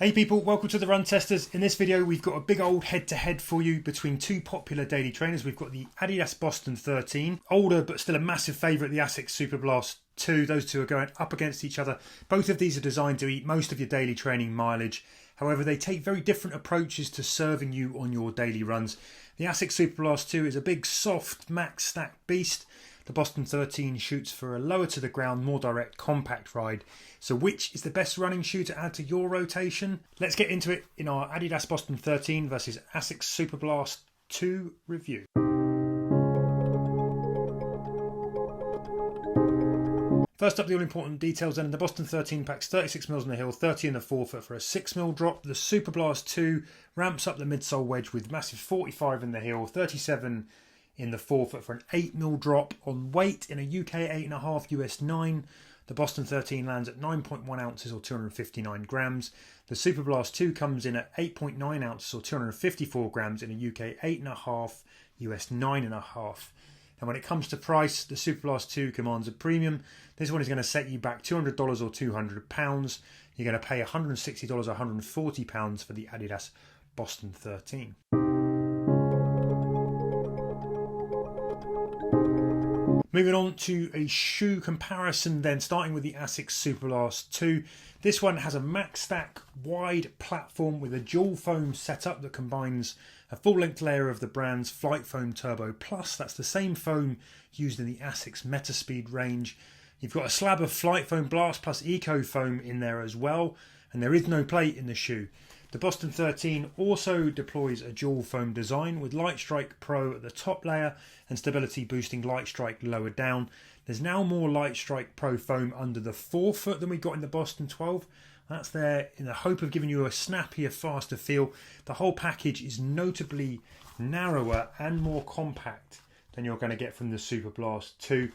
Hey people, welcome to the Run Testers. In this video we've got a big old head-to-head for you between two popular daily trainers. We've got the Adidas Boston 13, older but still a massive favourite, the ASICS Superblast 2. Those two are going up against each other. Both of these are designed to eat most of your daily training mileage. However, they take very different approaches to serving you on your daily runs. The ASICS Superblast 2 is a big, soft, max stack beast. The Boston 13 shoots for a lower to the ground, more direct, compact ride. So which is the best running shoe to add to your rotation? Let's get into it in our Adidas Boston 13 versus ASICS Superblast 2 review. First up, the all-important details then. The Boston 13 packs 36mm on the heel, 30 in the forefoot for a 6mm drop. The Superblast 2 ramps up the midsole wedge with massive 45 in the heel, 37 in the forefoot for an 8mm drop. On weight, in a UK 8.5, US 9, the Boston 13 lands at 9.1 ounces or 259 grams. The Superblast 2 comes in at 8.9 ounces or 254 grams in a UK 8.5, US 9.5. And when it comes to price, the Superblast 2 commands a premium. This one is going to set you back $200 or £200. You're going to pay $160 or £140 for the Adidas Boston 13. Moving on to a shoe comparison then, starting with the ASICS Superblast 2. This one has a max stack wide platform with a dual foam setup that combines a full length layer of the brand's Flight Foam Turbo Plus. That's the same foam used in the ASICS Metaspeed range. You've got a slab of Flight Foam Blast plus Eco Foam in there as well, and there is no plate in the shoe. The Boston 13 also deploys a dual foam design with Light Strike Pro at the top layer and stability boosting Light Strike lower down. There's now more Light Strike Pro foam under the forefoot than we got in the Boston 12. That's there in the hope of giving you a snappier, faster feel. The whole package is notably narrower and more compact than you're going to get from the Superblast 2.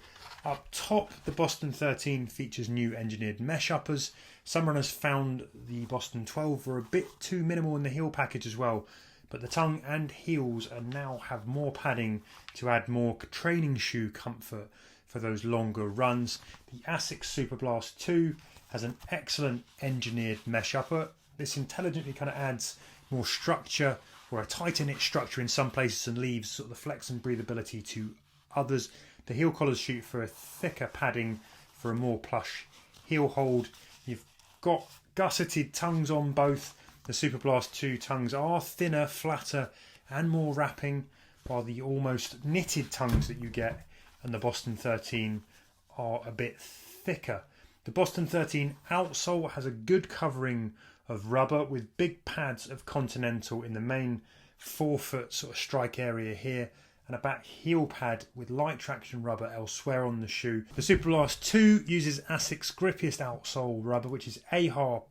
Up top, the Boston 13 features new engineered mesh uppers. Some runners found the Boston 12 were a bit too minimal in the heel package as well, but the tongue and heels are now have more padding to add more training shoe comfort for those longer runs. The ASICS Superblast 2 has an excellent engineered mesh upper. This intelligently kind of adds more structure, or a tighter knit structure in some places, and leaves sort of the flex and breathability to others. The heel collars shoot for a thicker padding for a more plush heel hold. You've got gusseted tongues on both. The Superblast 2 tongues are thinner, flatter and more wrapping, while the almost knitted tongues that you get and the Boston 13 are a bit thicker. The Boston 13 outsole has a good covering of rubber with big pads of Continental in the main forefoot sort of strike area here, and a back heel pad with light traction rubber elsewhere on the shoe. The Superblast 2 uses ASICS grippiest outsole rubber, which is AHR+.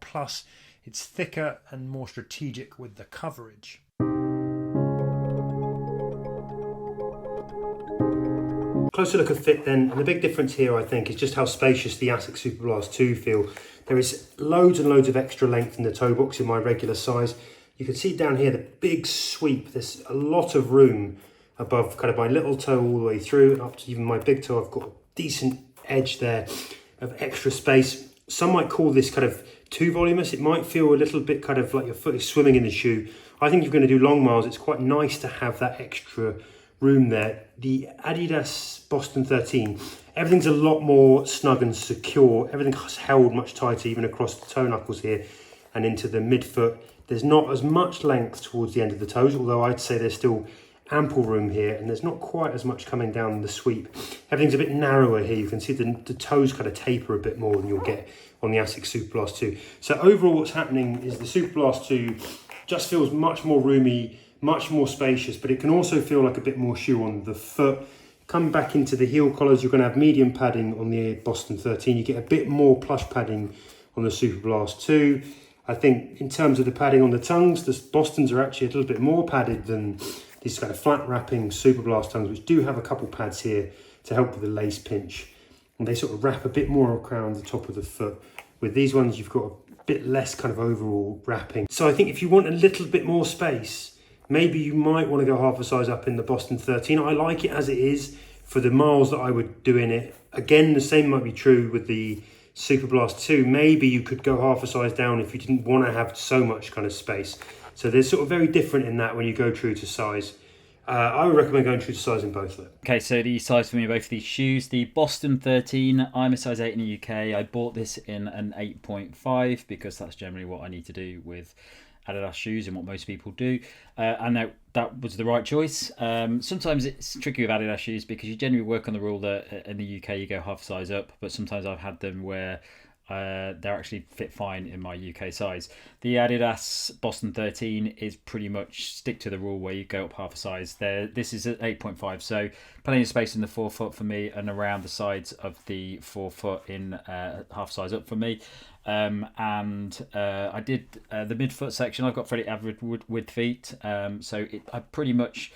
It's thicker and more strategic with the coverage. Closer look at fit then, and the big difference here I think is just how spacious the ASICS Superblast 2 feel. There is loads and loads of extra length in the toe box in my regular size. You can see down here the big sweep. There's a lot of room above kind of my little toe all the way through and up to even my big toe. I've got a decent edge there of extra space. Some might call this kind of too voluminous. It might feel a little bit kind of like your foot is swimming in the shoe. I think if you're going to do long miles, it's quite nice to have that extra room there. The Adidas Boston 13, everything's a lot more snug and secure. Everything's held much tighter, even across the toe knuckles here and into the midfoot. There's not as much length towards the end of the toes, although I'd say there's still ample room here, and there's not quite as much coming down the sweep. Everything's a bit narrower here. You can see the toes kind of taper a bit more than you'll get on the ASICS Superblast 2. So overall what's happening is the Superblast 2 just feels much more roomy, much more spacious, but it can also feel like a bit more shoe on the foot. Come back into the heel collars, you're going to have medium padding on the Boston 13. You get a bit more plush padding on the Superblast 2. I think in terms of the padding on the tongues, the Bostons are actually a little bit more padded than these kind of flat wrapping Superblast tongues, which do have a couple pads here to help with the lace pinch. And they sort of wrap a bit more around the top of the foot. With these ones, you've got a bit less kind of overall wrapping. So I think if you want a little bit more space, maybe you might want to go half a size up in the Boston 13. I like it as it is for the miles that I would do in it. Again, the same might be true with the Superblast 2, maybe you could go half a size down if you didn't want to have so much kind of space. So they're sort of very different in that when you go true to size. I would recommend going true to size in both of them. Okay, so the size for me, both of these shoes, the Boston 13, I'm a size 8 in the UK. I bought this in an 8.5 because that's generally what I need to do with Adidas shoes and what most people do. And that was the right choice. Sometimes it's tricky with Adidas shoes because you generally work on the rule that in the UK you go half size up, but sometimes I've had them where they're actually fit fine in my UK size. The Adidas Boston 13 is pretty much stick to the rule where you go up half a size. This is at 8.5, so plenty of space in the forefoot for me and around the sides of the forefoot in half size up for me. I did the midfoot section. I've got fairly average width feet, so I pretty much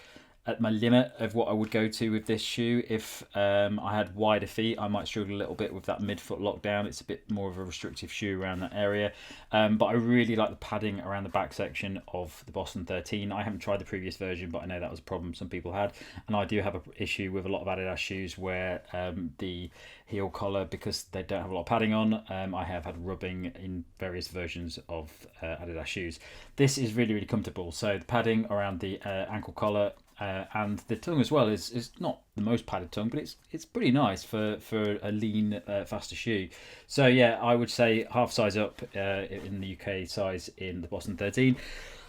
at my limit of what I would go to with this shoe. If I had wider feet, I might struggle a little bit with that midfoot lockdown. It's a bit more of a restrictive shoe around that area. But I really like the padding around the back section of the Boston 13. I haven't tried the previous version, but I know that was a problem some people had. And I do have an issue with a lot of Adidas shoes where the heel collar, because they don't have a lot of padding on, I have had rubbing in various versions of Adidas shoes. This is really, really comfortable. So the padding around the ankle collar, and the tongue as well is not the most padded tongue, but it's pretty nice for a lean, faster shoe. So yeah, I would say half size up in the UK size in the Boston 13.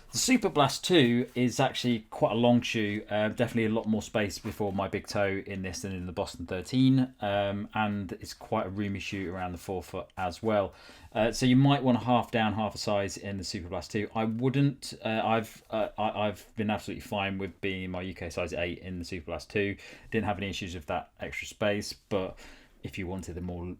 The Superblast 2 is actually quite a long shoe, definitely a lot more space before my big toe in this than in the Boston 13, and it's quite a roomy shoe around the forefoot as well. So you might want to half down half a size in the Superblast 2. I wouldn't. I've been absolutely fine with being in my UK size 8 in the Superblast 2. Didn't have any issues with that extra space, but if you wanted a more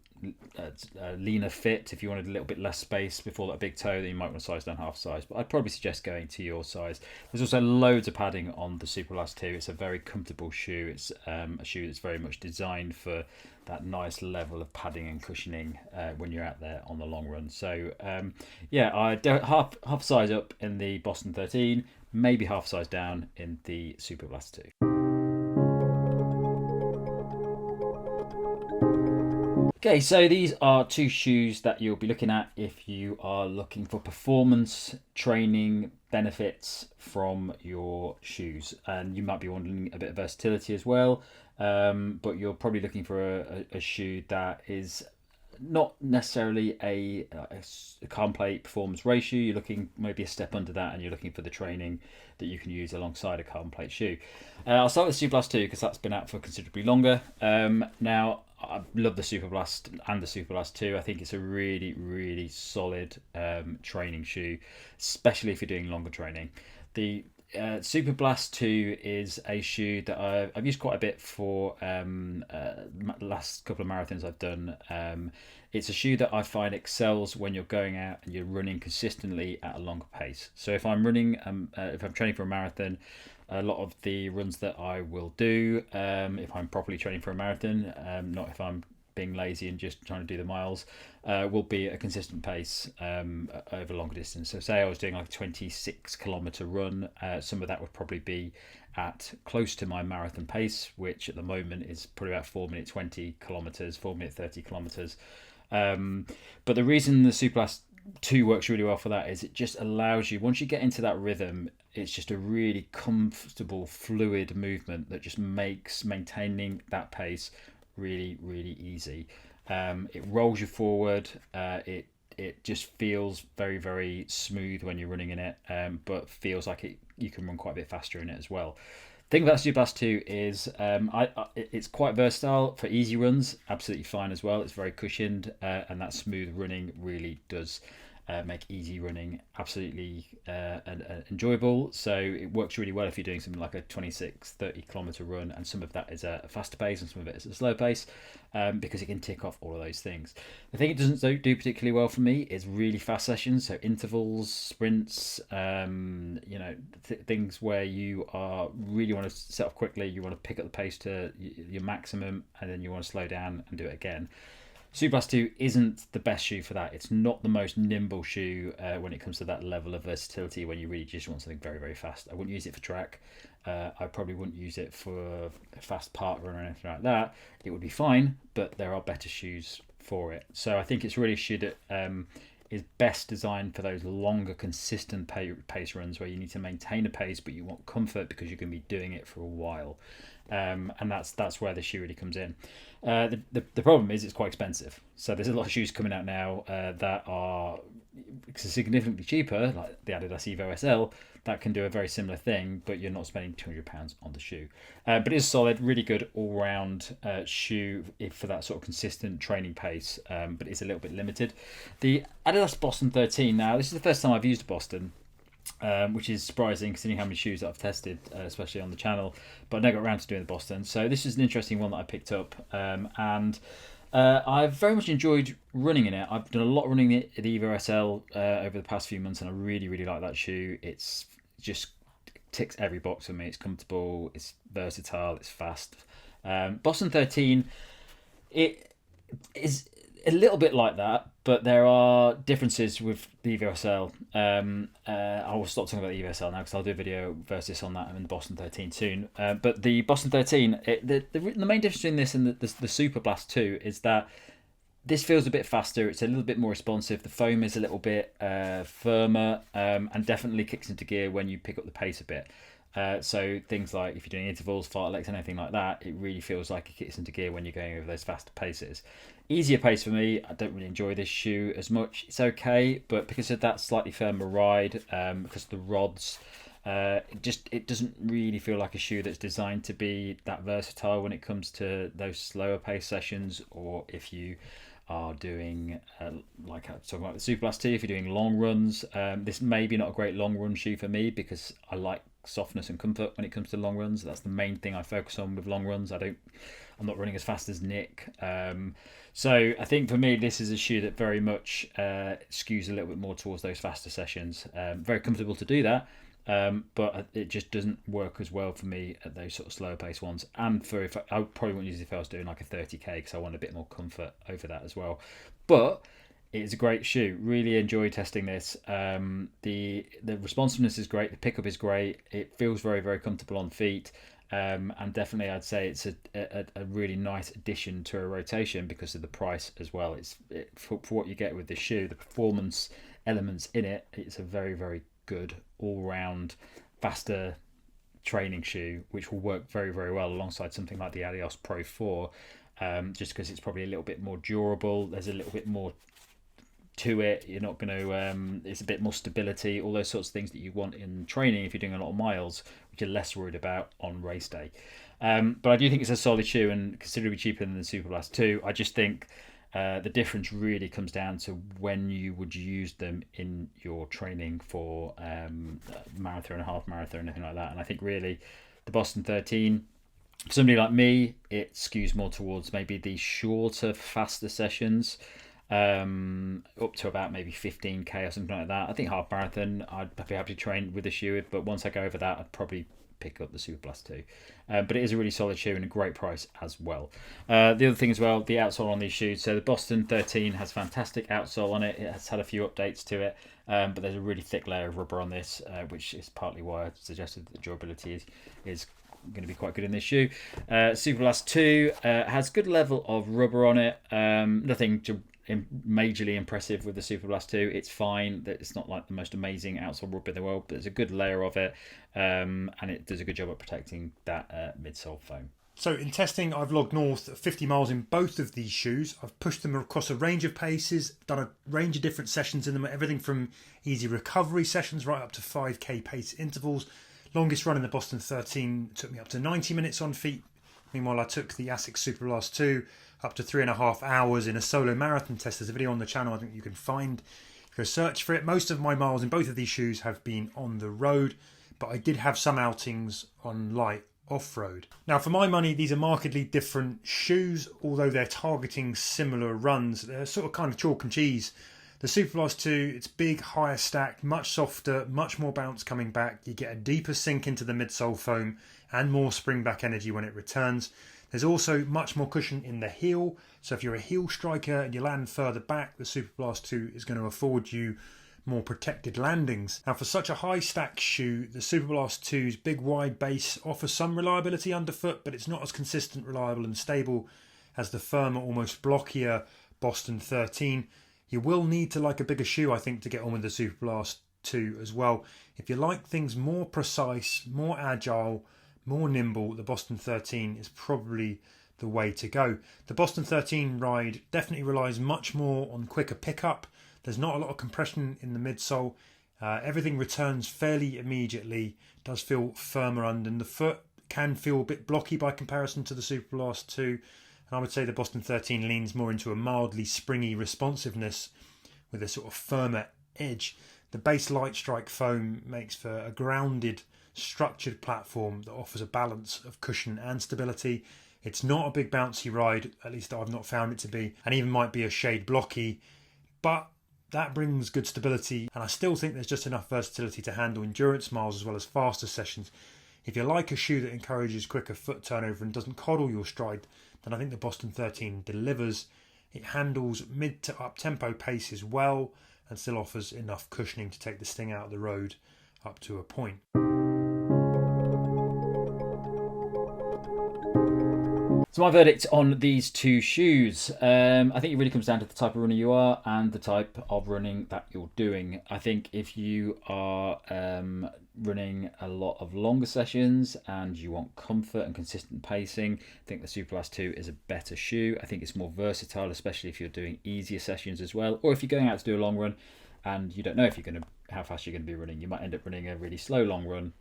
leaner fit, if you wanted a little bit less space before that big toe, then you might want to size down half size. But I'd probably suggest going to your size. There's also loads of padding on the Superblast 2. It's a very comfortable shoe. It's a shoe that's very much designed for that nice level of padding and cushioning when you're out there on the long run. So I half size up in the Boston 13, maybe half size down in the Superblast 2. Okay, so these are two shoes that you'll be looking at if you are looking for performance training benefits from your shoes. And you might be wanting a bit of versatility as well, but you're probably looking for a shoe that is not necessarily a carbon plate performance ratio. You're looking maybe a step under that, and you're looking for the training that you can use alongside a carbon plate shoe. I'll start with Superblast 2 because that's been out for considerably longer. Now, I love the Superblast and the Superblast 2. I think it's a really, really solid training shoe, especially if you're doing longer training. The Superblast 2 is a shoe that I've used quite a bit for last couple of marathons I've done. It's a shoe that I find excels when you're going out and you're running consistently at a longer pace. So if I'm running, if I'm training for a marathon, a lot of the runs that I will do, if I'm properly training for a marathon, not if I'm being lazy and just trying to do the miles, will be at a consistent pace over longer distance. So say I was doing like a 26-kilometer run, some of that would probably be at close to my marathon pace, which at the moment is probably about 4-minute 20 kilometers, 4-minute 30 kilometers. But the reason the Superblast 2 works really well for that is it just allows you, once you get into that rhythm, it's just a really comfortable, fluid movement that just makes maintaining that pace really, really easy. It rolls you forward. It just feels very, very smooth when you're running in it, but feels like you can run quite a bit faster in it as well. The thing about Superblast 2 is it's quite versatile for easy runs, absolutely fine as well. It's very cushioned, and that smooth running really does make easy running absolutely enjoyable. So it works really well if you're doing something like a 26-30 kilometer run, and some of that is a faster pace and some of it is a slow pace, because it can tick off all of those things. The thing it doesn't do particularly well for me is really fast sessions, so intervals, sprints, things where you really want to set off quickly, you want to pick up the pace to your maximum, and then you want to slow down and do it again. Superblast 2 isn't the best shoe for that. It's not the most nimble shoe when it comes to that level of versatility when you really just want something very, very fast. I wouldn't use it for track. I probably wouldn't use it for a fast park run or anything like that. It would be fine, but there are better shoes for it. So I think it's really a shoe that is best designed for those longer, consistent pace runs where you need to maintain a pace, but you want comfort because you're going to be doing it for a while. And that's where the shoe really comes in. The problem is it's quite expensive. So there's a lot of shoes coming out now that are significantly cheaper, like the Adidas Evo SL, that can do a very similar thing, but you're not spending £200 on the shoe. But it is solid, really good all-round shoe for that sort of consistent training pace, but it's a little bit limited. The Adidas Boston 13, now this is the first time I've used a Boston, which is surprising considering how many shoes that I've tested, especially on the channel, but I never got around to doing the Boston. So this is an interesting one that I picked up, and I've very much enjoyed running in it. I've done a lot of running the Evo SL over the past few months, and I really, really like that shoe. It's just ticks every box for me. It's comfortable, it's versatile, it's fast. Boston 13, it is a little bit like that, but there are differences with the Evo SL. I will stop talking about the Evo SL now because I'll do a video versus on that and the Boston 13 soon. But the Boston 13, the main difference between this and the Superblast 2 is that this feels a bit faster. It's a little bit more responsive. The foam is a little bit firmer, and definitely kicks into gear when you pick up the pace a bit. So things like if you're doing intervals, fartleks, anything like that, it really feels like it kicks into gear when you're going over those faster paces. Easier pace for me. I don't really enjoy this shoe as much. It's okay, but because of that slightly firmer ride, because of the rods, it doesn't really feel like a shoe that's designed to be that versatile when it comes to those slower pace sessions, or if you are doing like I was talking about the Superblast 2, if you're doing long runs. This may be not a great long run shoe for me because I like softness and comfort when it comes to long runs. That's the main thing I focus on with long runs. I'm not running as fast as Nick. So I think for me, this is a shoe that very much skews a little bit more towards those faster sessions. Very comfortable to do that, but it just doesn't work as well for me at those sort of slower pace ones. And I probably wouldn't use it if I was doing like a 30k because I want a bit more comfort over that as well. But it's a great shoe. Really enjoy testing this. The responsiveness is great. The pickup is great. It feels very, very comfortable on feet. And definitely I'd say it's a really nice addition to a rotation because of the price as well. For what you get with this shoe, the performance elements in it, it's a very, very good all-round faster training shoe, which will work very, very well alongside something like the Adios Pro 4, just because it's probably a little bit more durable. There's a little bit more to it. You're not going to it's a bit more stability, all those sorts of things that you want in training if you're doing a lot of miles, which you're less worried about on race day. But I do think it's a solid shoe and considerably cheaper than the Superblast 2. I just think the difference really comes down to when you would use them in your training for marathon, half marathon, anything like that. And I think really the Boston 13, for somebody like me, it skews more towards maybe the shorter, faster sessions, up to about maybe 15k or something like that. I think half marathon I'd be happy to train with the shoe, but once I go over that I'd probably pick up the Superblast 2. But it is a really solid shoe and a great price as well. The other thing as well, the outsole on these shoes. So the Boston 13 has fantastic outsole on it. It has had a few updates to it, but there's a really thick layer of rubber on this, which is partly why I suggested that the durability is going to be quite good in this shoe. Superblast 2 has good level of rubber on it. Nothing majorly impressive with the Superblast 2. It's fine. It's not like the most amazing outsole rubber in the world, but there's a good layer of it, and it does a good job at protecting that midsole foam. So in testing, I've logged north of 50 miles in both of these shoes. I've pushed them across a range of paces, done a range of different sessions in them, everything from easy recovery sessions right up to 5k pace intervals. Longest run in the Boston 13 took me up to 90 minutes on feet. Meanwhile, I took the ASICS Superblast 2 up to 3.5 hours in a solo marathon test. There's a video on the channel I think you can find if you go search for it. Most of my miles in both of these shoes have been on the road, but I did have some outings on light off-road. Now, for my money, these are markedly different shoes, although they're targeting similar runs. They're sort of kind of chalk and cheese. The Superblast 2, it's big, higher stacked, much softer, much more bounce coming back. You get a deeper sink into the midsole foam and more spring back energy when it returns. There's also much more cushion in the heel, so if you're a heel striker and you land further back, the Superblast 2 is going to afford you more protected landings. Now, for such a high stack shoe, the Superblast 2's big wide base offers some reliability underfoot, but it's not as consistent, reliable and stable as the firmer, almost blockier Boston 13. You will need to like a bigger shoe, I think, to get on with the Superblast 2 as well. If you like things more precise, more agile, more nimble, the Boston 13 is probably the way to go. The Boston 13 ride definitely relies much more on quicker pickup. There's not a lot of compression in the midsole. Everything returns fairly immediately, does feel firmer under the foot, can feel a bit blocky by comparison to the Superblast 2. And I would say the Boston 13 leans more into a mildly springy responsiveness with a sort of firmer edge. The base light strike foam makes for a grounded, structured platform that offers a balance of cushion and stability. It's not a big bouncy ride, at least I've not found it to be, and even might be a shade blocky, but that brings good stability, and I still think there's just enough versatility to handle endurance miles as well as faster sessions. If you like a shoe that encourages quicker foot turnover and doesn't coddle your stride, then I think the Boston 13 delivers. It handles mid to up tempo paces well and still offers enough cushioning to take the sting out of the road up to a point. So my verdict on these two shoes, I think it really comes down to the type of runner you are and the type of running that you're doing. I think if you are running a lot of longer sessions and you want comfort and consistent pacing, I think the Superblast 2 is a better shoe. I think it's more versatile, especially if you're doing easier sessions as well, or if you're going out to do a long run and you don't know if you're going to how fast you're going to be running. You might end up running a really slow long run.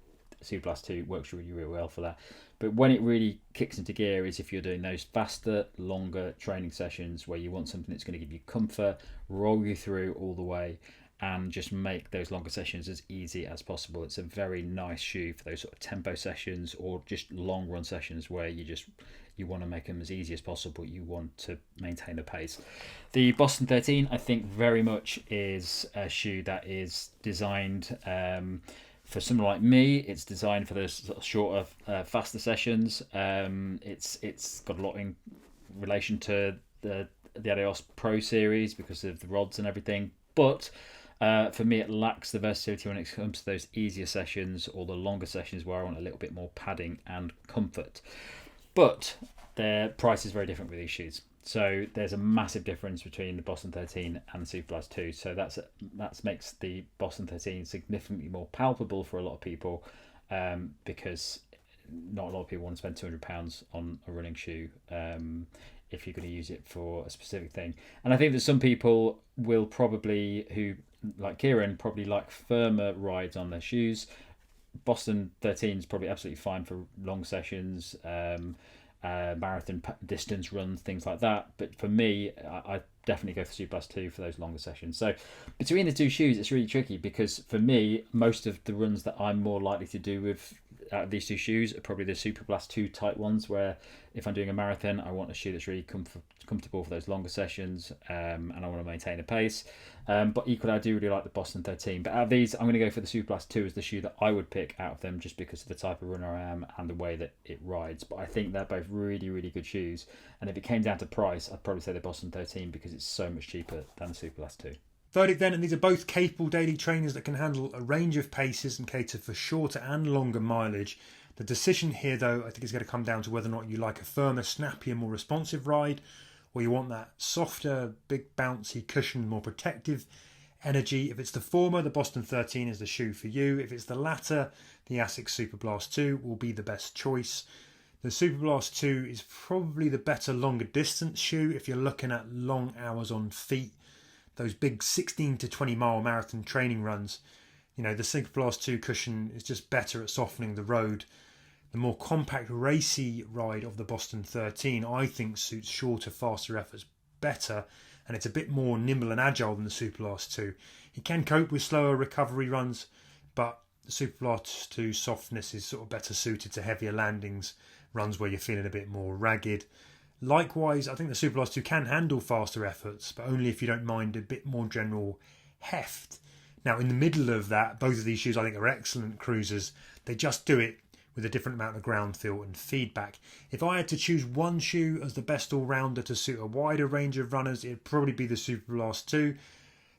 Superblast 2 works really, really well for that. But when it really kicks into gear is if you're doing those faster, longer training sessions where you want something that's going to give you comfort, roll you through all the way, and just make those longer sessions as easy as possible. It's a very nice shoe for those sort of tempo sessions or just long run sessions where you want to make them as easy as possible. You want to maintain the pace. The Boston 13, I think, very much is a shoe that is designed for someone like me. It's designed for those sort of shorter, faster sessions. It's got a lot in relation to the Adios Pro series because of the rods and everything. But for me, it lacks the versatility when it comes to those easier sessions or the longer sessions where I want a little bit more padding and comfort. But their price is very different with these shoes. So there's a massive difference between the Boston 13 and the Superblast 2. So that makes the Boston 13 significantly more palpable for a lot of people because not a lot of people want to spend £200 on a running shoe if you're going to use it for a specific thing. And I think that some people will probably, who like Kieran, probably like firmer rides on their shoes. Boston 13 is probably absolutely fine for long sessions, marathon distance runs, things like that. But for me, I definitely go for Superblast 2 for those longer sessions. So between the two shoes, it's really tricky because for me, most of the runs that I'm more likely to do with these two shoes are probably the Superblast 2 type ones, where if I'm doing a marathon, I want a shoe that's really comfortable for those longer sessions, and I want to maintain a pace. But equally, I do really like the Boston 13. But out of these, I'm going to go for the Superblast 2 as the shoe that I would pick out of them, just because of the type of runner I am and the way that it rides. But I think they're both really, really good shoes. And if it came down to price, I'd probably say the Boston 13 because it's so much cheaper than the Superblast 2. Verdict then, and these are both capable daily trainers that can handle a range of paces and cater for shorter and longer mileage. The decision here, though, I think is going to come down to whether or not you like a firmer, snappier, more responsive ride, or you want that softer, big, bouncy, cushioned, more protective energy. If it's the former, the Boston 13 is the shoe for you. If it's the latter, the ASICS Superblast 2 will be the best choice. The Superblast 2 is probably the better longer distance shoe if you're looking at long hours on feet. Those big 16 to 20 mile marathon training runs, the Superblast 2 cushion is just better at softening the road. The more compact, racy ride of the Boston 13, I think, suits shorter, faster efforts better, and it's a bit more nimble and agile than the Superblast 2. It can cope with slower recovery runs, but the Superblast 2 softness is sort of better suited to heavier landings, runs where you're feeling a bit more ragged. Likewise, I think the Superblast 2 can handle faster efforts, but only if you don't mind a bit more general heft. Now, in the middle of that, both of these shoes I think are excellent cruisers. They just do it with a different amount of ground feel and feedback. If I had to choose one shoe as the best all-rounder to suit a wider range of runners, it'd probably be the Superblast 2,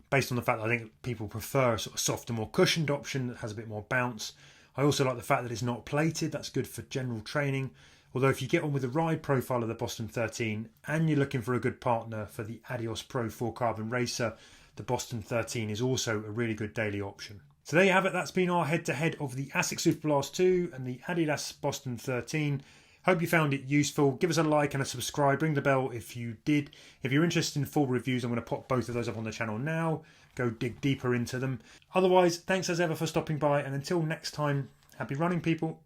based on the fact that I think people prefer a sort of softer, more cushioned option that has a bit more bounce. I also like the fact that it's not plated. That's good for general training. Although if you get on with the ride profile of the Boston 13 and you're looking for a good partner for the Adios Pro 4 Carbon Racer, the Boston 13 is also a really good daily option. So there you have it, that's been our head-to-head of the ASICS Superblast 2 and the Adidas Boston 13. Hope you found it useful. Give us a like and a subscribe. Ring the bell if you did. If you're interested in full reviews, I'm going to pop both of those up on the channel now. Go dig deeper into them. Otherwise, thanks as ever for stopping by, and until next time, happy running, people.